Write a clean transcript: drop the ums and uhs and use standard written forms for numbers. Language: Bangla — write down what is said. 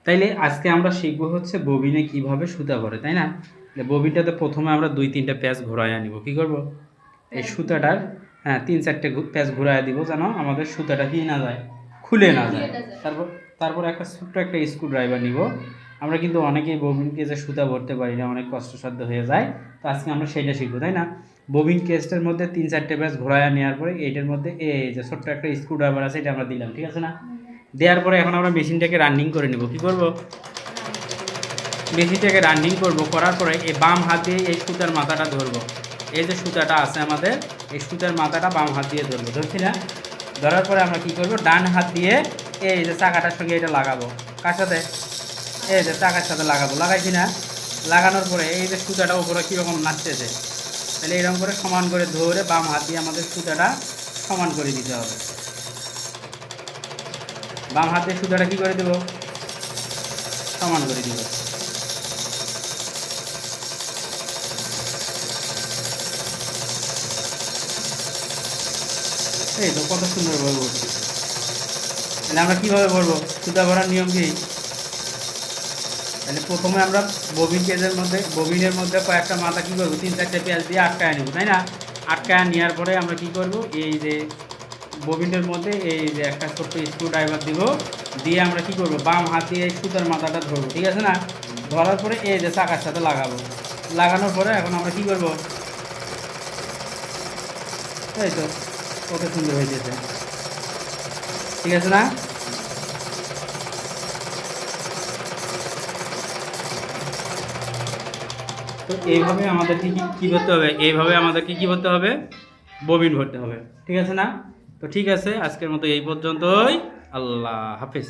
তাইলে আজকে আমরা শিখবো হচ্ছে ববিনে কিভাবে সুতা ভরে, তাই না? ববিনটাতে প্রথমে আমরা 2-3টা প্যাচ ঘোরাইয়া নিব। কি করব? এই সুতাটার, হ্যাঁ, 3-4টে প্যাচ ঘোরাইয়া দিব যেন আমাদের সুতাটা কি না যায়, খুলে না যায়। তারপর তারপর একটা ছোট্ট একটা স্ক্রু ড্রাইভার নিব। আমরা কিন্তু অনেকেই ববিন কেজে সুতা ভরতে পারি না, অনেক কষ্টসাধ্য হয়ে যায়। তো আজকে আমরা সেটা শিখবো, তাই না? ববিন কেজটার মধ্যে 3-4টে প্যাচ ঘোরাইয়া নেওয়ার পরে এইটার মধ্যে এই যে ছোট্ট একটা স্ক্রু ড্রাইভার আছে, এটা আমরা দিলাম, ঠিক আছে না? দেওয়ার পরে এখন আমরা মেশিনটাকে রানিং করে নেব। কি করব? মেশিনটাকে রানিং করব, করার পরে এই বাম হাত দিয়ে এই সুতার মাথাটা ধরবো। এই যে সুতাটা আছে আমাদের, এই সুতার মাথাটা বাম হাত দিয়ে ধরবো, ধরছি না? ধরার পরে আমরা কি করব, ডান হাত দিয়ে এই যে চাকাটার সঙ্গে এটা লাগাবো। কার সাথে? এই যে চাকার সাথে লাগাবো। লাগাইছি না? লাগানোর পরে এই যে সুতাটা উপরে কীরকম নাচতেছে, তাহলে এরকম করে সমান করে ধরে বাম হাত দিয়ে আমাদের সুতাটা সমান করে দিতে হবে। বাম হাত দিয়ে সুতাটা কী করে দেবো? সমান করে দিব। এই তো কত সুন্দরভাবে ভরছি। তাহলে আমরা কীভাবে ভরবো? সুতা ভরার নিয়ম কি? তাহলে প্রথমে আমরা ববিনের মধ্যে কয়েকটা মাথা কী করবো, 3-4টে পেঁয়াজ দিয়ে আটকায় নেবো, তাই না? আটকায় নেওয়ার পরে আমরা কী করব, এই যে ববিনের মধ্যে এই যে একটা ছোট্ট স্ক্রু ড্রাইভার দিব, দিয়ে আমরা কী করব, বাম হাত দিয়ে এই সুতার মাথাটা ধরবো, ঠিক আছে না? ধরার পরে এই যে চাকার সাথে লাগাবো। লাগানোর পরে এখন আমরা কী করব, এই তো কত সুন্দর হয়ে যেতে, ঠিক আছে না? তো এইভাবে আমাদেরকে কী করতে হবে, এইভাবে আমাদেরকে কী করতে হবে, ববিন ভরতে হবে, ঠিক আছে না? তো ঠিক আছে, আজকের মতো এই পর্যন্তই। আল্লাহ হাফেজ।